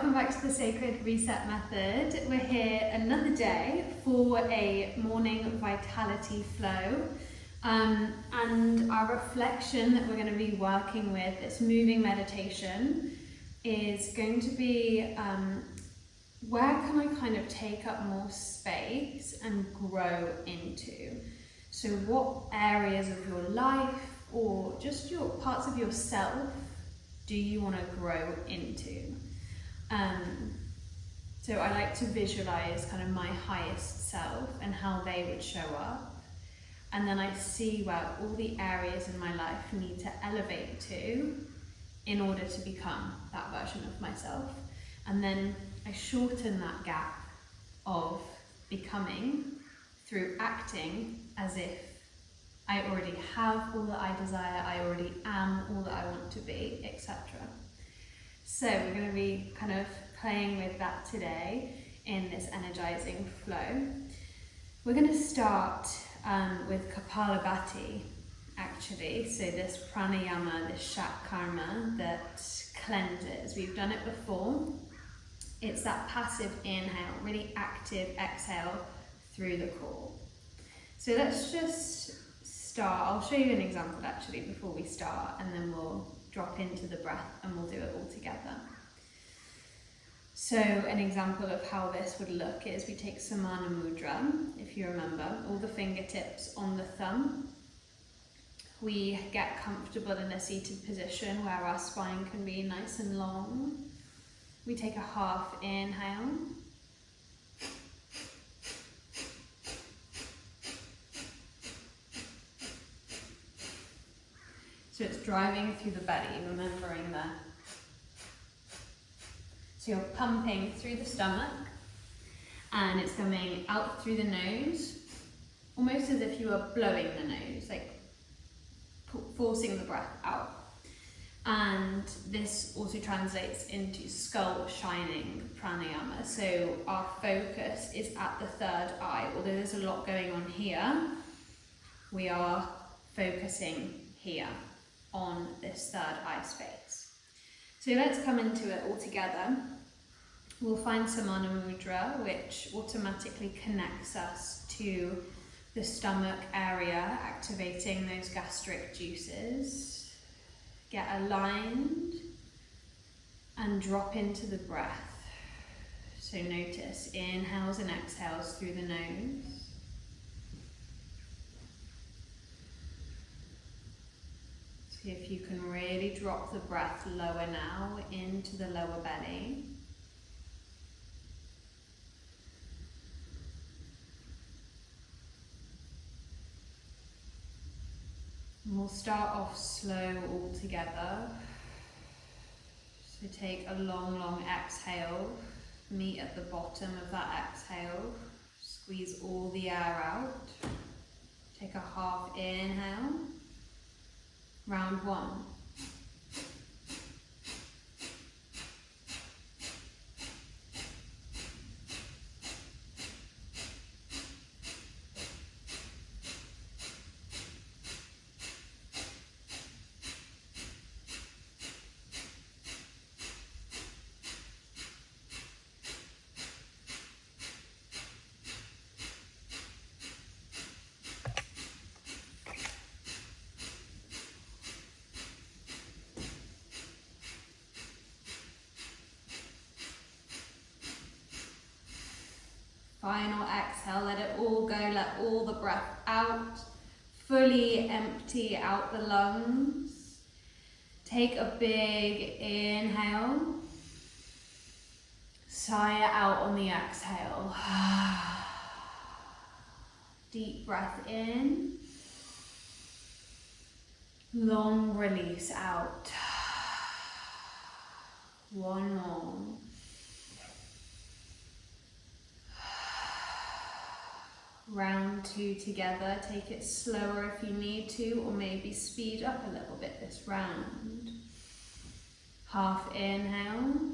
welcome back to the Sacred Reset Method. We're here another day for a morning vitality flow. And our reflection that we're going to be working with, this moving meditation, is going to be where can I kind of take up more space and grow into? So what areas of your life or just your parts of yourself do you want to grow into? So I like to visualize kind of my highest self and how they would show up. And then I see where all the areas in my life need to elevate to in order to become that version of myself. And then I shorten that gap of becoming through acting as if I already have all that I desire, I already am all that I want to be, etc. So we're going to be kind of playing with that today in this energizing flow. We're going to start with Kapalabhati, actually. So this pranayama, this Shatkarma that cleanses. We've done it before. It's that passive inhale, really active exhale through the core. So let's just start. I'll show you an example actually before we start, and then we'll drop into the breath and we'll do it all together. So an example of how this would look is we take Samana Mudra, if you remember, all the fingertips on the thumb. We get comfortable in a seated position where our spine can be nice and long. We take a half inhale. So it's driving through the belly, remembering that. So you're pumping through the stomach and it's coming out through the nose, almost as if you were blowing the nose, like forcing the breath out. And this also translates into skull shining pranayama. So our focus is at the third eye. Although there's a lot going on here, we are focusing here on this third eye space. So let's come into it all together. We'll find Samana Mudra, which automatically connects us to the stomach area, activating those gastric juices. Get aligned and drop into the breath. So notice inhales and exhales through the nose. See if you can really drop the breath lower now into the lower belly. And we'll start off slow all together. So take a long, long exhale. Meet at the bottom of that exhale. Squeeze all the air out. Take a half inhale. Round one. Final exhale, let it all go, let all the breath out. Fully empty out the lungs. Take a big inhale. Sigh it out on the exhale. Deep breath in. Long release out. One more. Round two together. Take it slower if you need to, or maybe speed up a little bit this round. Half inhale.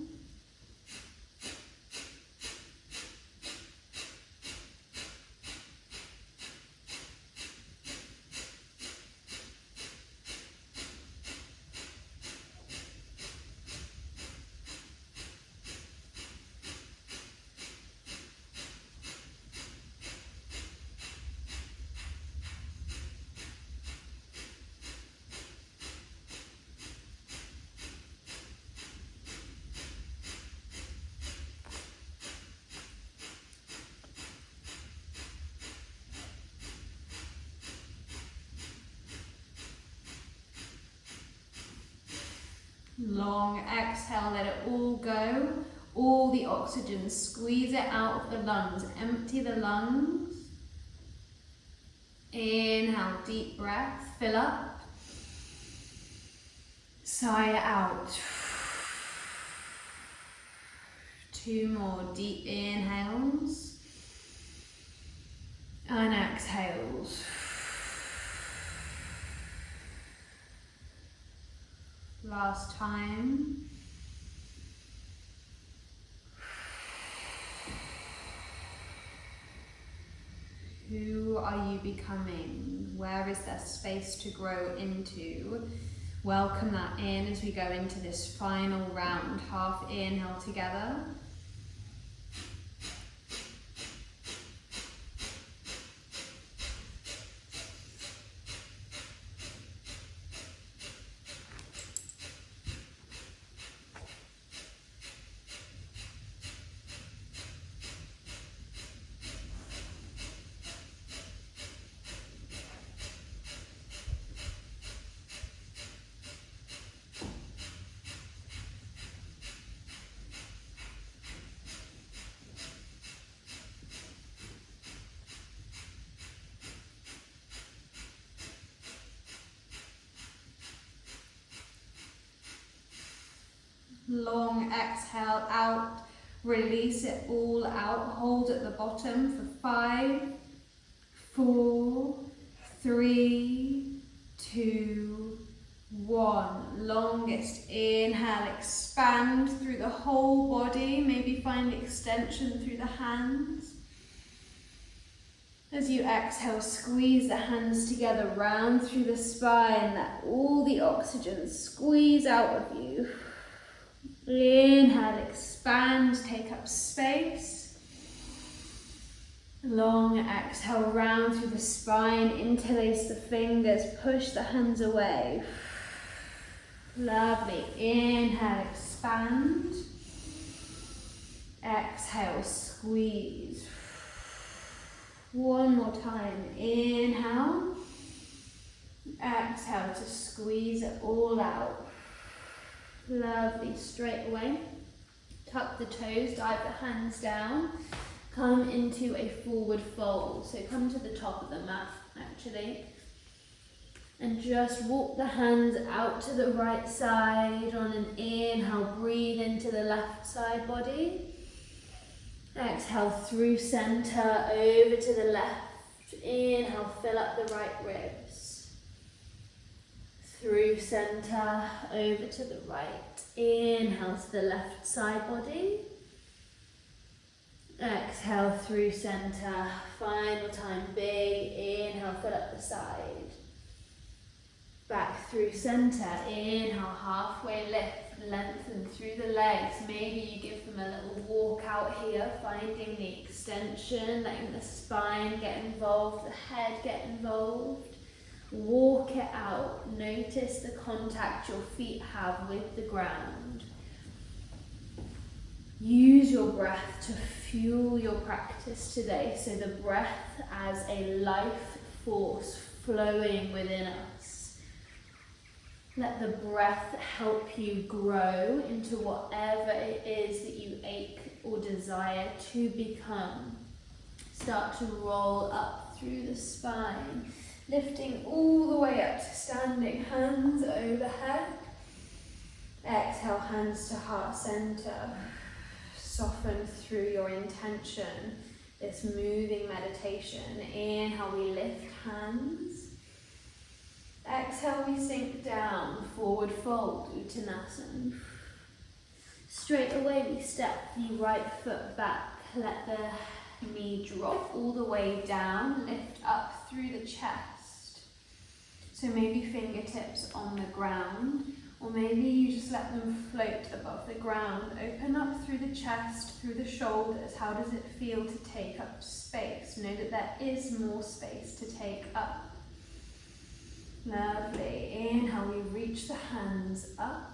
Long exhale, let it all go. All the oxygen, squeeze it out of the lungs. Empty the lungs. Inhale, deep breath, fill up. Sigh it out. 2 more deep inhales. And exhales. Last time. Who are you becoming? Where is there space to grow into? Welcome that in as we go into this final round. Half inhale together. Long exhale out, release it all out, hold at the bottom for 5, 4, 3, 2, 1. Longest inhale, expand through the whole body, maybe find extension through the hands. As you exhale, squeeze the hands together, round through the spine, let all the oxygen squeeze out of you. Inhale, expand, take up space. Long exhale, round through the spine, interlace the fingers, push the hands away. Lovely. Inhale, expand. Exhale, squeeze. One more time. Inhale. Exhale to squeeze it all out. Lovely, straight away. Tuck the toes, dive the hands down. Come into a forward fold. So come to the top of the mat, actually. And just walk the hands out to the right side. On an inhale, breathe into the left side body. Exhale through center, over to the left. Inhale, fill up the right ribs. Through center, over to the right. Inhale to the left side body. Exhale through center. Final time, big inhale, fill up the side. Back through center. Inhale, halfway lift, lengthen through the legs. Maybe you give them a little walk out here, finding the extension, letting the spine get involved, the head get involved. Walk it out. Notice the contact your feet have with the ground. Use your breath to fuel your practice today. So the breath as a life force flowing within us. Let the breath help you grow into whatever it is that you ache or desire to become. Start to roll up through the spine. Lifting all the way up to standing, hands overhead. Exhale, hands to heart center. Soften through your intention, this moving meditation. Inhale, we lift hands. Exhale, we sink down, forward fold, Uttanasana. Straight away, we step the right foot back, let the knee drop all the way down, lift up through the chest. So maybe fingertips on the ground, or maybe you just let them float above the ground. Open up through the chest, through the shoulders. How does it feel to take up space? Know that there is more space to take up. Lovely. Inhale, we reach the hands up.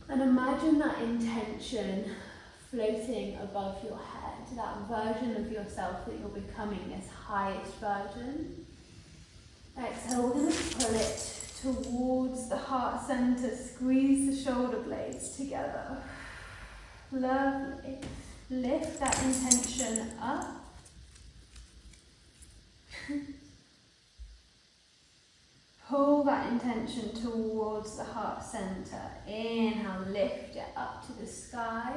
And imagine that intention floating above your head, that version of yourself that you're becoming, this highest version. Exhale, we're going to pull it towards the heart center. Squeeze the shoulder blades together. Lovely. Lift that intention up. Pull that intention towards the heart center. Inhale, lift it up to the sky.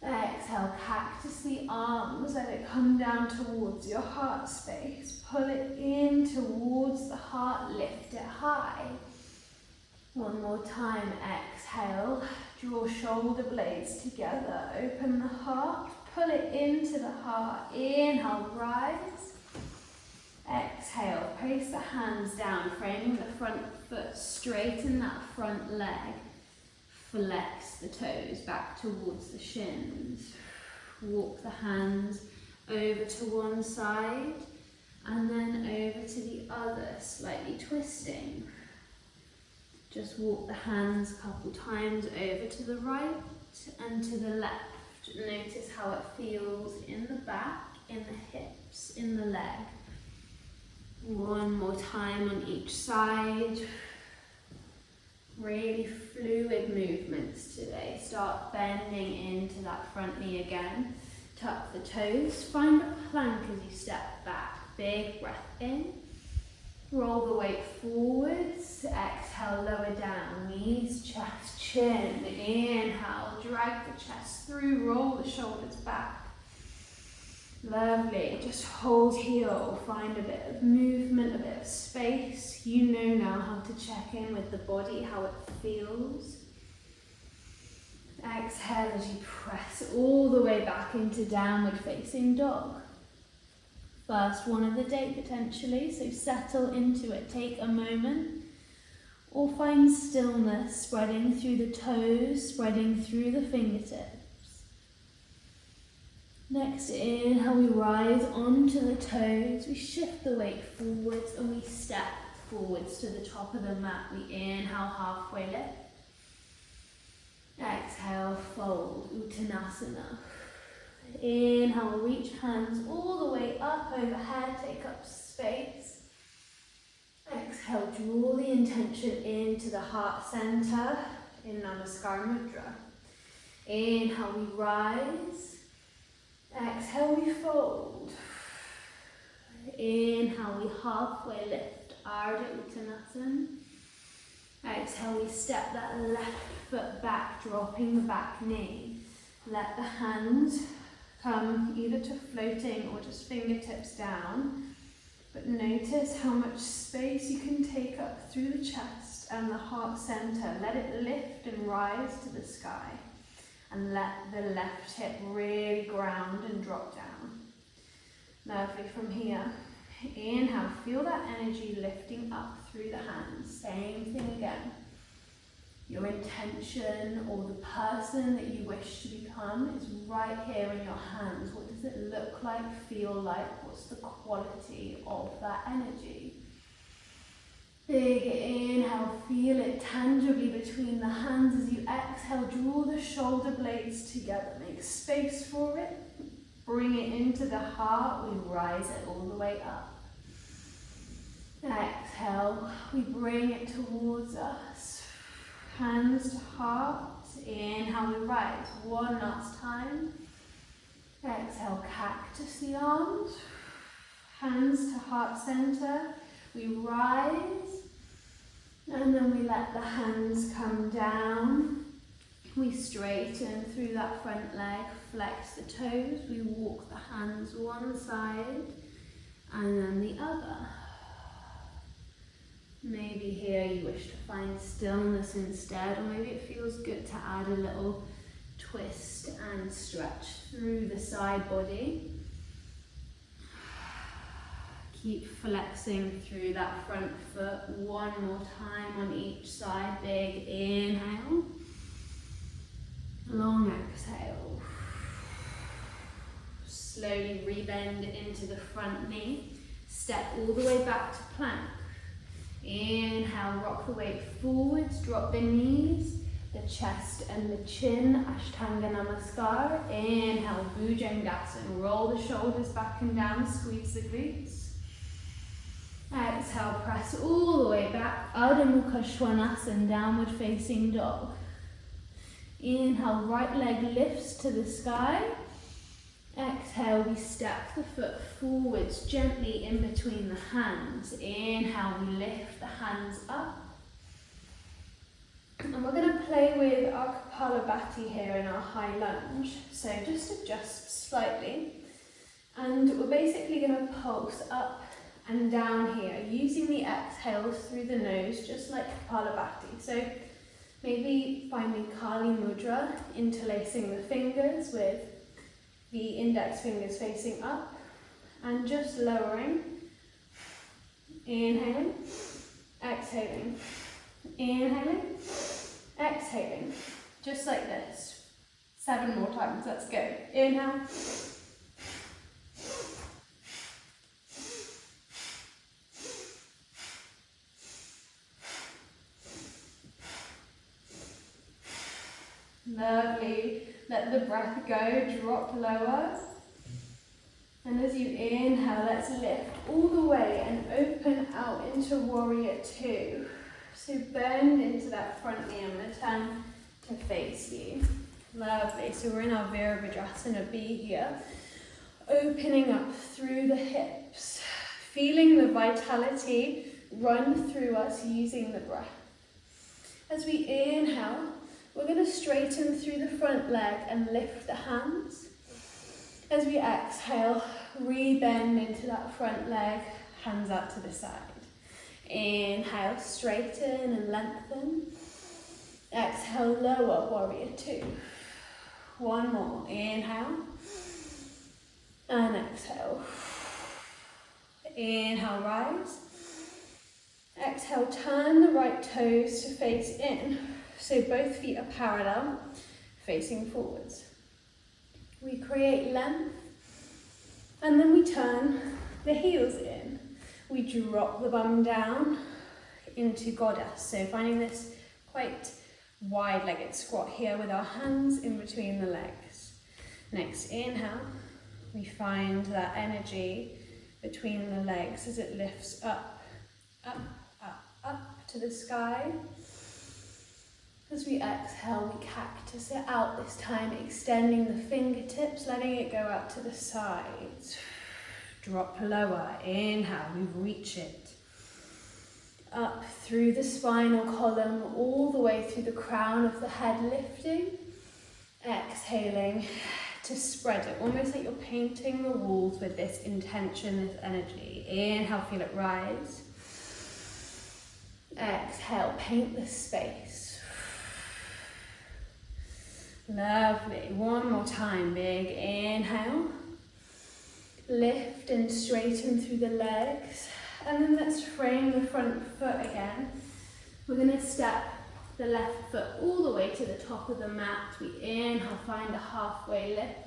Exhale, cactus the arms, let it come down towards your heart space. Pull it in towards the heart, lift it high. One more time, exhale, draw shoulder blades together, open the heart, pull it into the heart. Inhale, rise. Exhale, place the hands down, framing the front foot, straighten that front leg. Flex the toes back towards the shins. Walk the hands over to one side and then over to the other, slightly twisting. Just walk the hands a couple times over to the right and to the left. Notice how it feels in the back, in the hips, in the leg. One more time on each side. Really fluid movements today. Start bending into that front knee again. Tuck the toes. Find a plank as you step back. Big breath in. Roll the weight forwards. Exhale, lower down. Knees, chest, chin. Inhale, drag the chest through. Roll the shoulders back. Lovely. Just hold here. Find a bit of movement, a bit of space. You know now how to check in with the body, how it feels. Exhale as you press all the way back into downward facing dog. First one of the day potentially, so settle into it. Take a moment or find stillness, spreading through the toes, spreading through the fingertips. Next inhale, we rise onto the toes, we shift the weight forwards and we step forwards to the top of the mat. We inhale, halfway lift. Exhale, fold, Uttanasana. Inhale, reach hands all the way up overhead, take up space. Exhale, draw the intention into the heart center in Namaskar Mudra. Inhale, we rise. Exhale, we fold. Inhale, we halfway lift, Ardha Uttanasana. Exhale, we step that left foot back, dropping the back knee. Let the hands come either to floating or just fingertips down. But notice how much space you can take up through the chest and the heart center. Let it lift and rise to the sky. And let the left hip really ground and drop down. Lovely from here. Inhale, feel that energy lifting up through the hands. Same thing again. Your intention or the person that you wish to become is right here in your hands. What does it look like, feel like? What's the quality of that energy? Big inhale, feel it tangibly between the hands. As you exhale, draw the shoulder blades together. Make space for it. Bring it into the heart. We rise it all the way up. Exhale, we bring it towards us. Hands to heart. Inhale, we rise. One last time. Exhale, cactus the arms. Hands to heart center. We rise, and then we let the hands come down. We straighten through that front leg, flex the toes. We walk the hands one side and then the other. Maybe here you wish to find stillness instead, or maybe it feels good to add a little twist and stretch through the side body. Keep flexing through that front foot. One more time on each side. Big inhale. Long exhale. Slowly rebend into the front knee. Step all the way back to plank. Inhale, rock the weight forwards. Drop the knees, the chest and the chin. Ashtanga Namaskar. Inhale, Bhujangasana. Roll the shoulders back and down. Squeeze the glutes. Exhale, press all the way back. Ardha Mukha Svanasana, downward facing dog. Inhale, right leg lifts to the sky. Exhale, we step the foot forwards gently in between the hands. Inhale, we lift the hands up. And we're going to play with our Kapalabhati here in our high lunge. So just adjust slightly. And we're basically going to pulse up and down here, using the exhales through the nose, just like Kapalabhati. So maybe finding Kali Mudra, interlacing the fingers with the index fingers facing up, and just lowering. Inhaling, exhaling, inhaling, exhaling. Just like this. 7 more times, let's go. Inhale. Lovely. Let the breath go, drop lower. And as you inhale, let's lift all the way and open out into Warrior Two. So bend into that front knee. I'm going to turn to face you. Lovely. So we're in our Virabhadrasana B here. Opening up through the hips. Feeling the vitality run through us using the breath. As we inhale, we're going to straighten through the front leg and lift the hands. As we exhale, re-bend into that front leg, hands out to the side. Inhale, straighten and lengthen. Exhale, lower, Warrior Two. One more. Inhale. And exhale. Inhale, rise. Exhale, turn the right toes to face in. So both feet are parallel, facing forwards. We create length, and then we turn the heels in. We drop the bum down into Goddess. So finding this quite wide-legged squat here with our hands in between the legs. Next inhale, we find that energy between the legs as it lifts up, up, up, up to the sky. As we exhale, we cactus it out this time, extending the fingertips, letting it go out to the sides. Drop lower. Inhale, we reach it. Up through the spinal column, all the way through the crown of the head, lifting. Exhaling to spread it, almost like you're painting the walls with this intention, this energy. Inhale, feel it rise. Exhale, paint the space. Lovely. One more time. Big inhale. Lift and straighten through the legs. And then let's frame the front foot again. We're going to step the left foot all the way to the top of the mat. We inhale, find a halfway lift.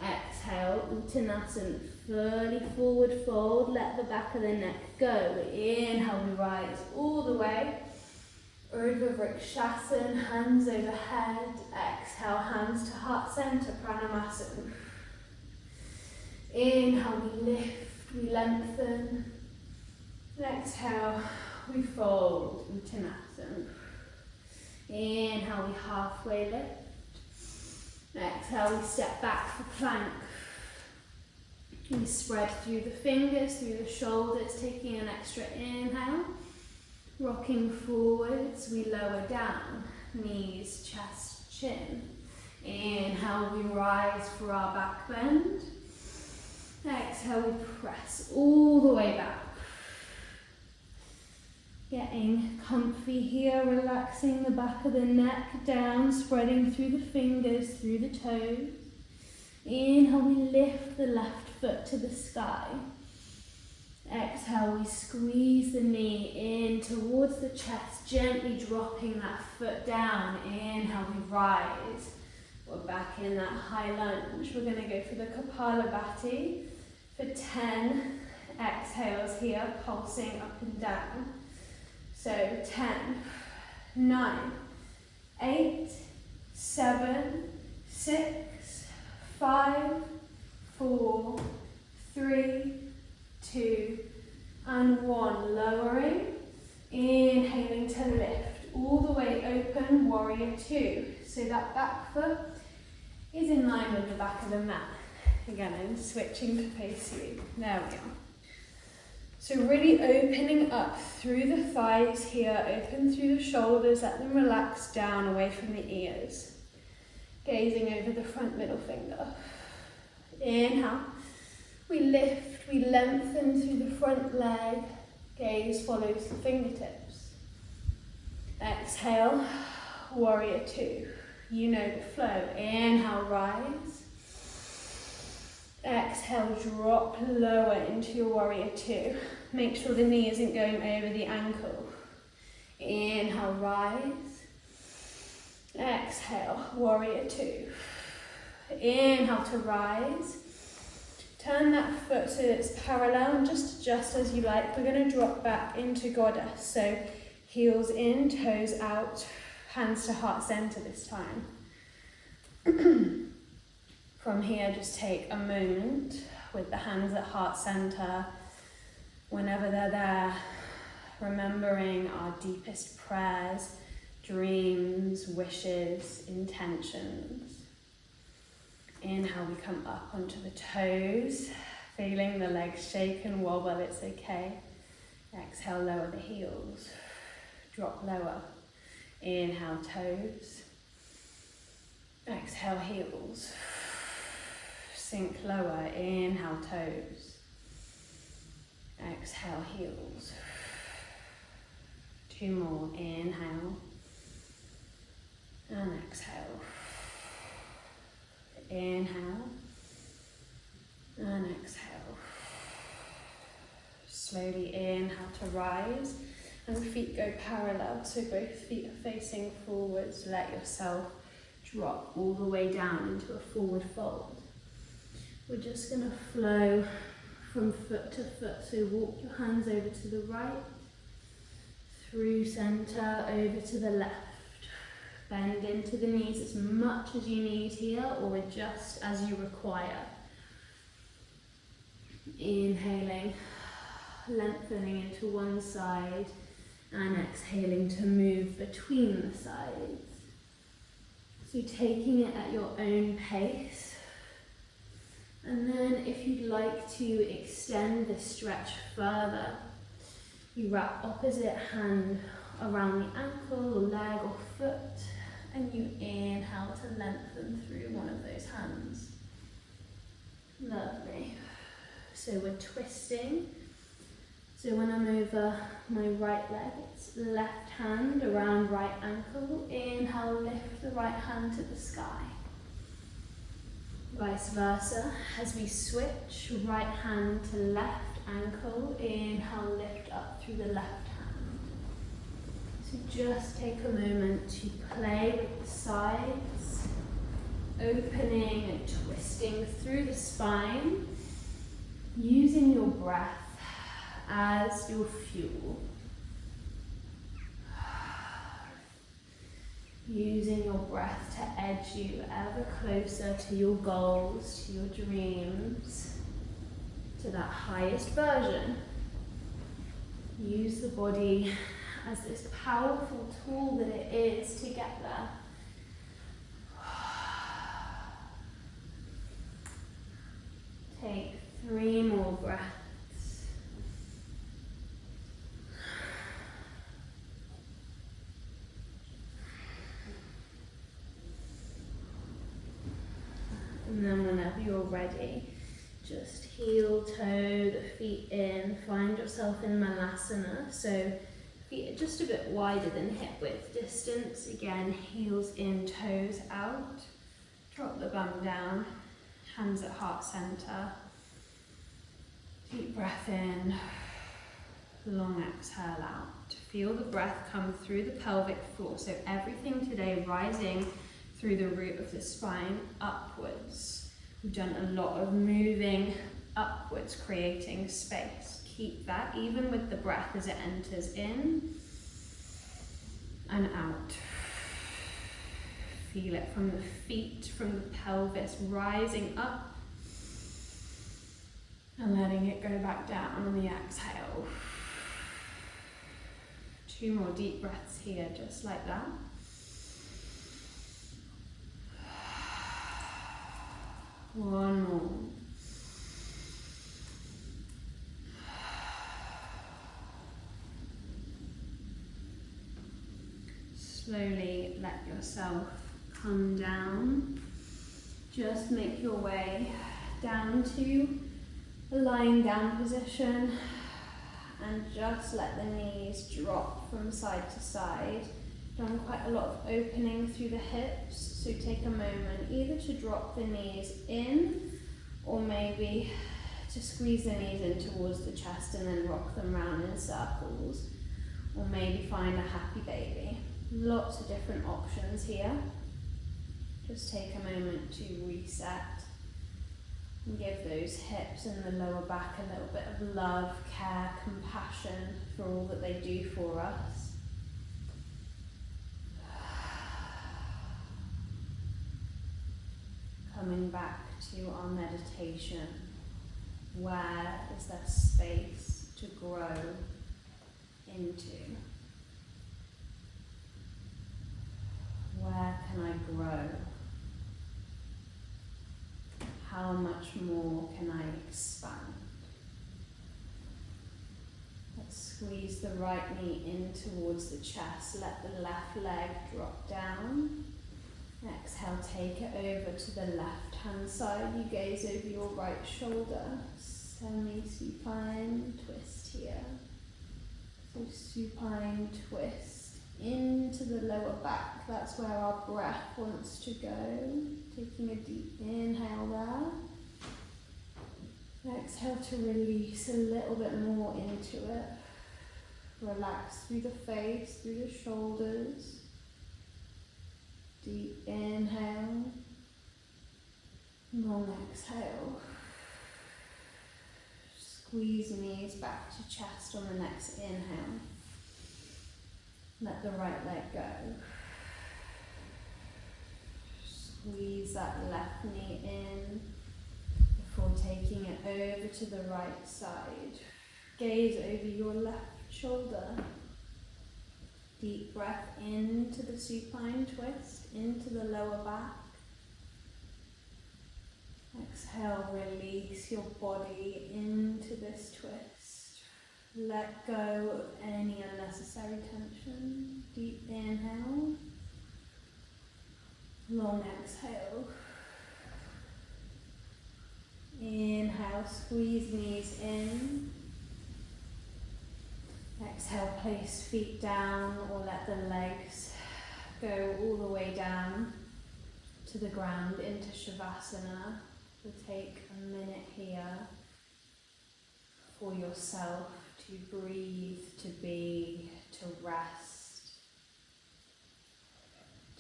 Exhale, Uttanasana, fully forward fold. Let the back of the neck go. Inhale, we rise all the way. Urdhva Vrikshasana, hands overhead. Exhale, hands to heart center, Pranamasana. Inhale, we lift, we lengthen. Exhale, we fold, Uttanasana. Inhale, we halfway lift. Exhale, we step back for plank. We spread through the fingers, through the shoulders, taking an extra inhale. Rocking forwards, we lower down, knees, chest, chin. Inhale, we rise for our back bend. Exhale, we press all the way back. Getting comfy here, relaxing the back of the neck down, spreading through the fingers, through the toes. Inhale, we lift the left foot to the sky. Exhale, we squeeze the knee in towards the chest, gently dropping that foot down. Inhale, we rise. We're back in that high lunge. We're going to go for the Kapalabhati for 10 exhales here, pulsing up and down. So 10, 9, 8, 7, 6, 5, 4, 3, 2, and 1. way open, warrior two. So that back foot is in line with the back of the mat. Again, I'm switching to face you. There we are. So really opening up through the thighs here, open through the shoulders, let them relax down away from the ears. Gazing over the front middle finger. Inhale. We lift, we lengthen through the front leg. Gaze follows the fingertips. Exhale, warrior two. You know the flow. Inhale, rise. Exhale, drop lower into your warrior two. Make sure the knee isn't going over the ankle. Inhale, rise. Exhale, warrior two. Inhale to rise. Turn that foot so it's parallel and just adjust as you like. We're going to drop back into goddess. So heels in, toes out, hands to heart center this time. From here, just take a moment with the hands at heart center. Whenever they're there, remembering our deepest prayers, dreams, wishes, intentions. Inhale, we come up onto the toes, feeling the legs shake and wobble, it's okay. Exhale, lower the heels, drop lower. Inhale, toes. Exhale, heels. Sink lower, inhale, toes. Exhale, heels. Two more, inhale. And exhale. Inhale. And exhale. Slowly inhale to rise. And the feet go parallel, so both feet are facing forwards. Let yourself drop all the way down into a forward fold. We're just going to flow from foot to foot. So walk your hands over to the right, through center, over to the left. Bend into the knees as much as you need here, or adjust as you require. Inhaling, lengthening into one side, and exhaling to move between the sides. So taking it at your own pace. And then if you'd like to extend the stretch further, you wrap opposite hand around the ankle or leg or foot, and you inhale to lengthen through one of those hands. Lovely. So we're twisting. So when I'm over my right leg, it's left hand around right ankle. Inhale, lift the right hand to the sky. Vice versa, as we switch, right hand to left ankle. Inhale, lift up through the left hand. So just take a moment to play with the sides, opening and twisting through the spine, using your breath as your fuel. Using your breath to edge you ever closer to your goals, to your dreams, to that highest version. Use the body as this powerful tool that it is to get there. Take 3 more breaths. And then whenever you're ready, just heel, toe, the feet in, find yourself in Malasana. So feet are just a bit wider than hip width distance. Again, heels in, toes out. Drop the bum down, hands at heart center. Deep breath in, long exhale out. Feel the breath come through the pelvic floor. So everything today rising through the root of the spine upwards. We've done a lot of moving upwards, creating space. Keep that even with the breath as it enters in and out. Feel it from the feet, from the pelvis, rising up and letting it go back down on the exhale. 2 more deep breaths here, just like that. One more. Slowly let yourself come down. Just make your way down to a lying down position and just let the knees drop from side to side. Done quite a lot of opening through the hips, so take a moment either to drop the knees in or maybe to squeeze the knees in towards the chest and then rock them round in circles, or maybe find a happy baby. Lots of different options here. Just take a moment to reset and give those hips and the lower back a little bit of love, care, compassion for all that they do for us. Coming back to our meditation, where is there space to grow into? Where can I grow? How much more can I expand? Let's squeeze the right knee in towards the chest. Let the left leg drop down. Exhale, take it over to the left hand side. You gaze over your right shoulder. Semi-supine twist here. So supine twist into the lower back. That's where our breath wants to go. Taking a deep inhale there. Exhale to release a little bit more into it. Relax through the face, through the shoulders. Deep inhale. Long exhale. Squeeze knees back to chest on the next inhale. Let the right leg go. Squeeze that left knee in before taking it over to the right side. Gaze over your left shoulder. Deep breath into the supine twist, into the lower back. Exhale, release your body into this twist. Let go of any unnecessary tension. Deep inhale. Long exhale. Inhale, squeeze knees in. Exhale, place feet down or let the legs go all the way down to the ground into Shavasana. So take a minute here for yourself to breathe, to be, to rest,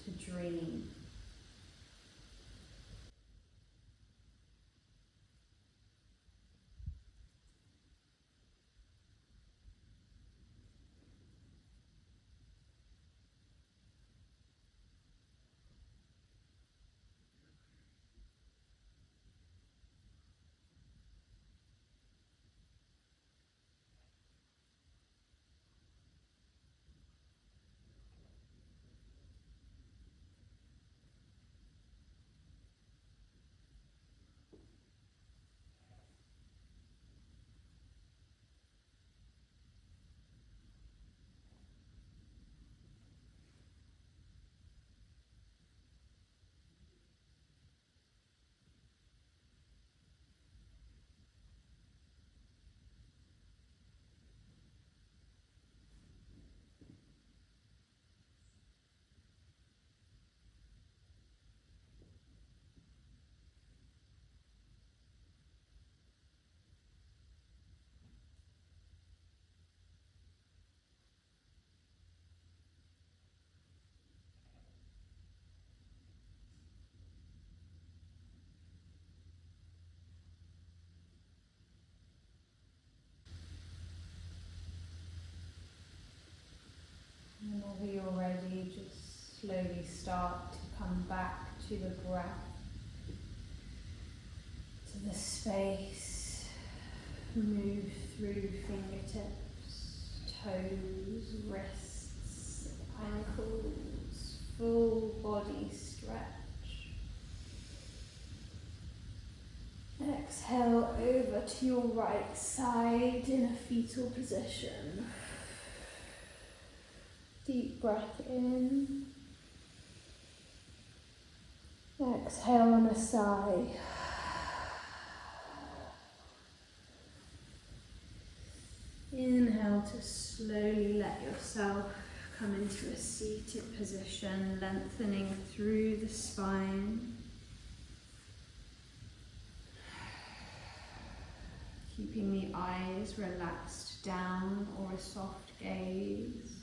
to dream. Whenever you're ready, just slowly start to come back to the breath, to the space. Move through fingertips, toes, wrists, ankles, full body stretch. Exhale over to your right side in a fetal position. Deep breath in. Exhale on a sigh. Inhale to slowly let yourself come into a seated position, lengthening through the spine. Keeping the eyes relaxed down or a soft gaze.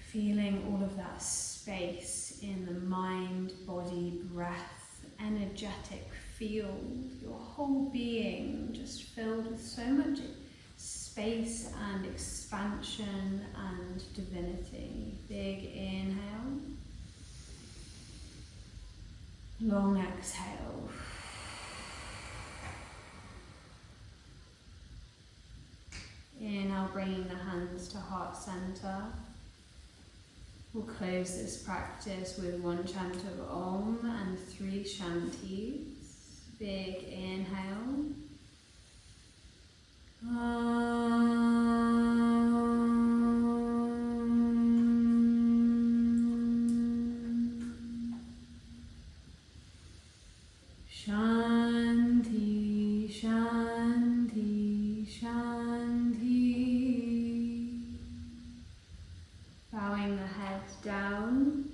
Feeling all of that space in the mind, body, breath, energetic field, your whole being just filled with so much space and expansion and divinity. Big inhale. Long exhale. Inhale, bringing the hands to heart center. We'll close this practice with 1 chant of Om and 3 Shantis. Big inhale. Shanti, Shanti, Shanti. Bowing the head down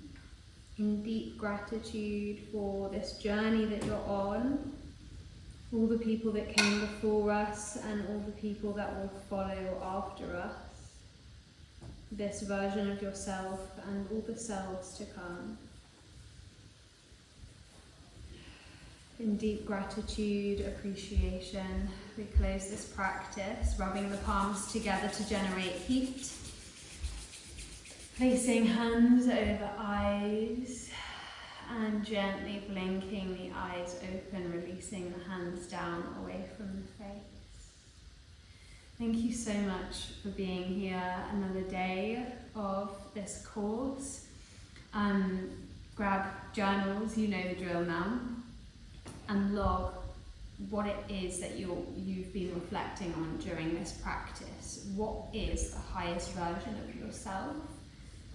in deep gratitude for this journey that you're on, all the people that came before us and all the people that will follow after us, this version of yourself and all the selves to come. In deep gratitude, appreciation, we close this practice, rubbing the palms together to generate heat. Placing hands over eyes and gently blinking the eyes open, releasing the hands down away from the face. Thank you so much for being here another day of this course. Grab journals, you know the drill now, and log what it is that you've been reflecting on during this practice. What is the highest version of yourself?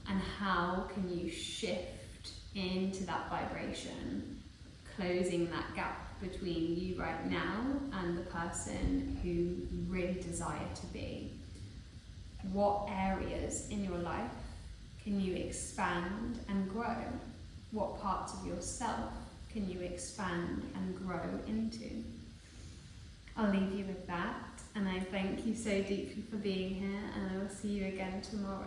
And how can you shift into that vibration, closing that gap between you right now and the person who you really desire to be? What areas in your life can you expand and grow? What parts of yourself can you expand and grow into? I'll leave you with that, and I thank you so deeply for being here, and I will see you again tomorrow.